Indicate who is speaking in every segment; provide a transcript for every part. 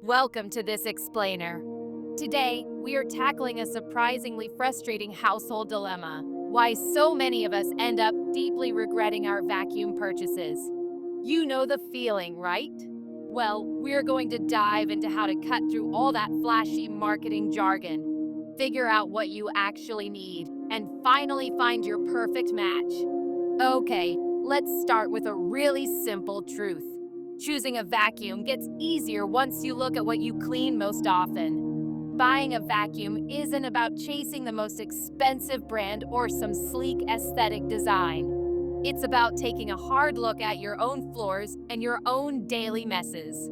Speaker 1: Welcome to this explainer. Today, we are tackling a surprisingly frustrating household dilemma: why so many of us end up deeply regretting our vacuum purchases. You know the feeling, right? Well, we're going to dive into how to cut through all that flashy marketing jargon, figure out what you actually need, and finally find your perfect match. Okay, let's start with a really simple truth. Choosing a vacuum gets easier once you look at what you clean most often. Buying a vacuum isn't about chasing the most expensive brand or some sleek aesthetic design. It's about taking a hard look at your own floors and your own daily messes.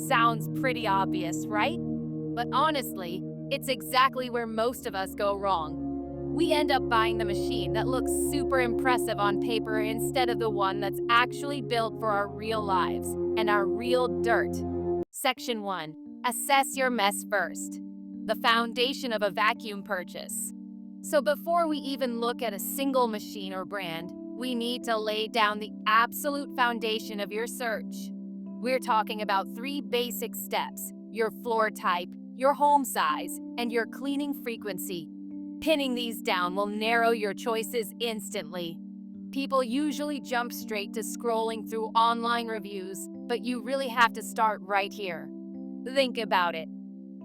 Speaker 1: Sounds pretty obvious, right? But honestly, it's exactly where most of us go wrong. We end up buying the machine that looks super impressive on paper instead of the one that's actually built for our real lives and our real dirt. Section 1. Assess your mess first. The foundation of a vacuum purchase. So before we even look at a single machine or brand, we need to lay down the absolute foundation of your search. We're talking about 3 basic steps: your floor type, your home size, and your cleaning frequency. Pinning these down will narrow your choices instantly. People usually jump straight to scrolling through online reviews, but you really have to start right here. Think about it.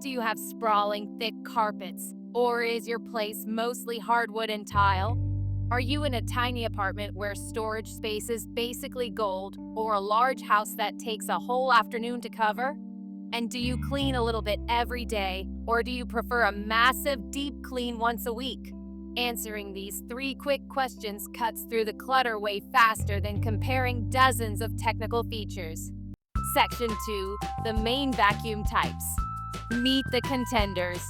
Speaker 1: Do you have sprawling, thick carpets, or is your place mostly hardwood and tile? Are you in a tiny apartment where storage space is basically gold, or a large house that takes a whole afternoon to cover? And do you clean a little bit every day, or do you prefer a massive, deep clean once a week? Answering these 3 quick questions cuts through the clutter way faster than comparing dozens of technical features. Section 2. The main vacuum types. Meet the contenders.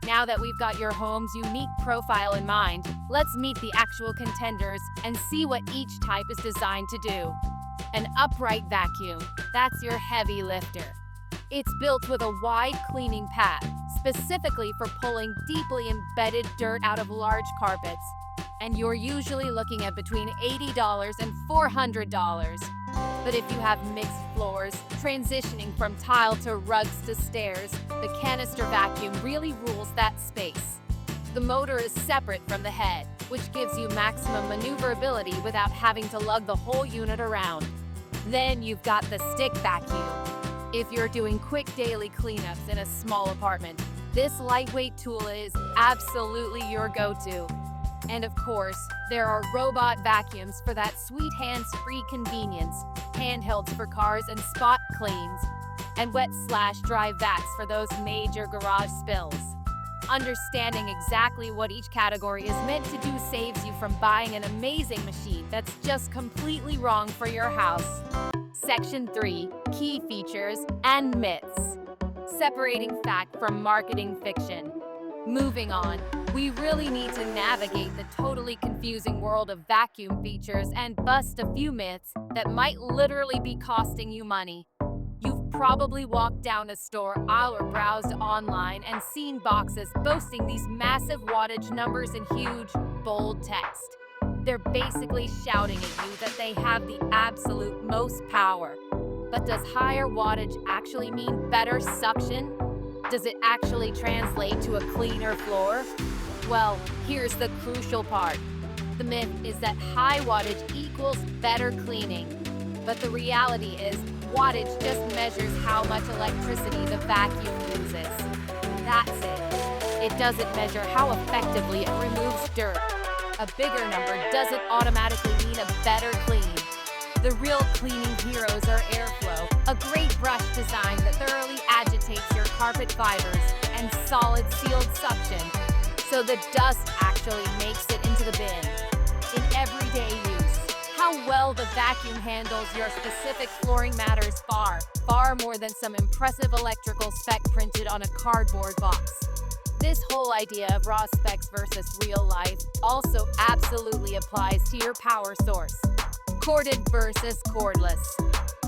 Speaker 1: Now that we've got your home's unique profile in mind, let's meet the actual contenders and see what each type is designed to do. An upright vacuum. That's your heavy lifter. It's built with a wide cleaning path, specifically for pulling deeply embedded dirt out of large carpets. And you're usually looking at between $80 and $400. But if you have mixed floors, transitioning from tile to rugs to stairs, the canister vacuum really rules that space. The motor is separate from the head, which gives you maximum maneuverability without having to lug the whole unit around. Then you've got the stick vacuum. If you're doing quick daily cleanups in a small apartment, this lightweight tool is absolutely your go-to. And of course, there are robot vacuums for that sweet hands-free convenience, handhelds for cars and spot cleans, and wet/dry vacs for those major garage spills. Understanding exactly what each category is meant to do saves you from buying an amazing machine that's just completely wrong for your house. Section 3. Key features and myths. Separating fact from marketing fiction. Moving on, we really need to navigate the totally confusing world of vacuum features and bust a few myths that might literally be costing you money. You've probably walked down a store aisle or browsed online and seen boxes boasting these massive wattage numbers in huge, bold text. They're basically shouting at you that they have the absolute most power. But does higher wattage actually mean better suction? Does it actually translate to a cleaner floor? Well, here's the crucial part. The myth is that high wattage equals better cleaning. But the reality is, wattage just measures how much electricity the vacuum uses. That's it. It doesn't measure how effectively it removes dirt. A bigger number doesn't automatically mean a better clean. The real cleaning heroes are airflow, a great brush design that thoroughly agitates your carpet fibers, and solid sealed suction, so the dust actually makes it into the bin. In everyday use, how well the vacuum handles your specific flooring matters far more than some impressive electrical spec printed on a cardboard box. This whole idea of raw specs versus real life also absolutely applies to your power source. Corded versus cordless.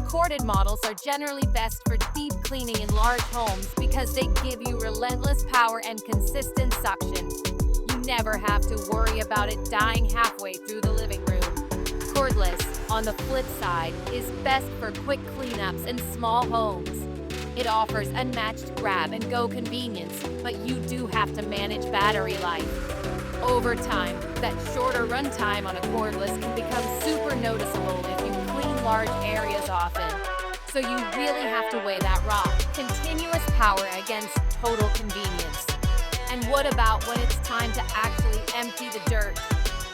Speaker 1: Corded models are generally best for deep cleaning in large homes because they give you relentless power and consistent suction. You never have to worry about it dying halfway through the living room. Cordless, on the flip side, is best for quick cleanups in small homes. It offers unmatched grab-and-go convenience, but you do have to manage battery life. Over time, that shorter runtime on a cordless can become super noticeable if you clean large areas often. So you really have to weigh that raw, continuous power against total convenience. And what about when it's time to actually empty the dirt?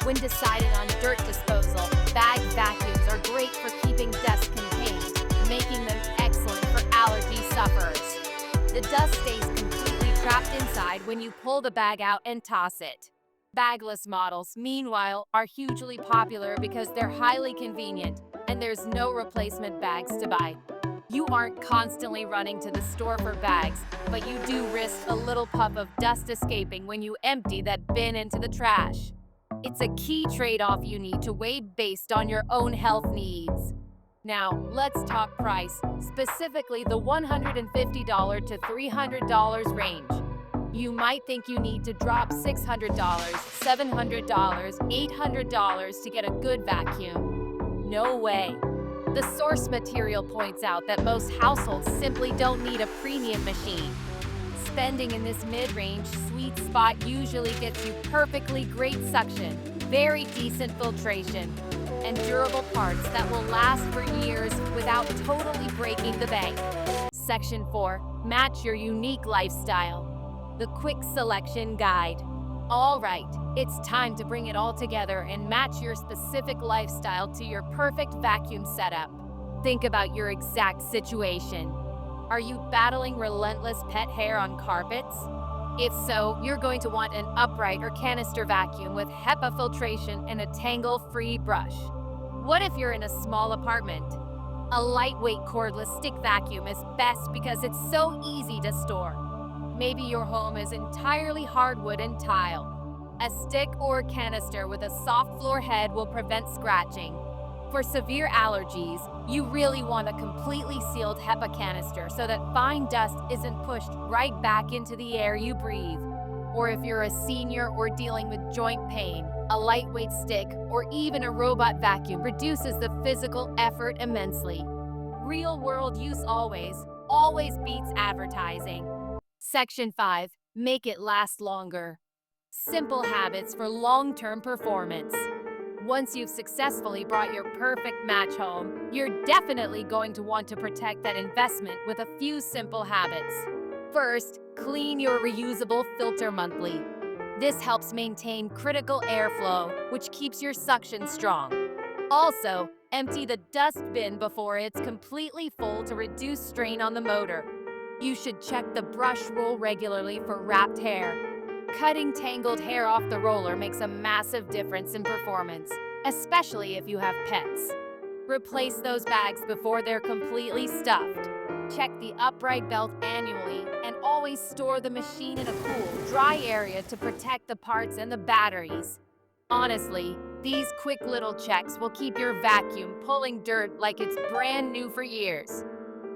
Speaker 1: When deciding on dirt disposal, bag vacuums are great for keeping dust contained, making them excellent for allergy sufferers. The dust stays completely trapped inside when you pull the bag out and toss it. Bagless models, meanwhile, are hugely popular because they're highly convenient and there's no replacement bags to buy. You aren't constantly running to the store for bags, but you do risk a little puff of dust escaping when you empty that bin into the trash. It's a key trade-off you need to weigh based on your own health needs. Now, let's talk price, specifically the $150 to $300 range. You might think you need to drop $600, $700, $800 to get a good vacuum. No way. The source material points out that most households simply don't need a premium machine. Spending in this mid-range sweet spot usually gets you perfectly great suction, very decent filtration, and durable parts that will last for years without totally breaking the bank. Section 4. Match your unique lifestyle. The Quick Selection Guide. All right, it's time to bring it all together and match your specific lifestyle to your perfect vacuum setup. Think about your exact situation. Are you battling relentless pet hair on carpets? If so, you're going to want an upright or canister vacuum with HEPA filtration and a tangle-free brush. What if you're in a small apartment? A lightweight cordless stick vacuum is best because it's so easy to store. Maybe your home is entirely hardwood and tile. A stick or canister with a soft floor head will prevent scratching. For severe allergies, you really want a completely sealed HEPA canister so that fine dust isn't pushed right back into the air you breathe. Or if you're a senior or dealing with joint pain, a lightweight stick or even a robot vacuum reduces the physical effort immensely. Real-world use always beats advertising. Section 5. Make it last longer. Simple habits for long-term performance. Once you've successfully brought your perfect match home, you're definitely going to want to protect that investment with a few simple habits. First, clean your reusable filter monthly. This helps maintain critical airflow, which keeps your suction strong. Also, empty the dust bin before it's completely full to reduce strain on the motor. You should check the brush roll regularly for wrapped hair. Cutting tangled hair off the roller makes a massive difference in performance, especially if you have pets. Replace those bags before they're completely stuffed. Check the upright belt annually and always store the machine in a cool, dry area to protect the parts and the batteries. Honestly, these quick little checks will keep your vacuum pulling dirt like it's brand new for years.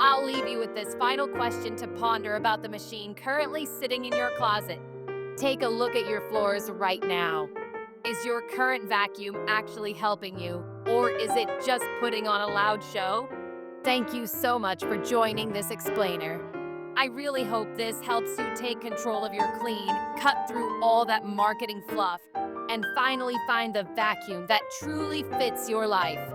Speaker 1: I'll leave you with this final question to ponder about the machine currently sitting in your closet. Take a look at your floors right now. Is your current vacuum actually helping you, or is it just putting on a loud show? Thank you so much for joining this explainer. I really hope this helps you take control of your clean, cut through all that marketing fluff, and finally find the vacuum that truly fits your life.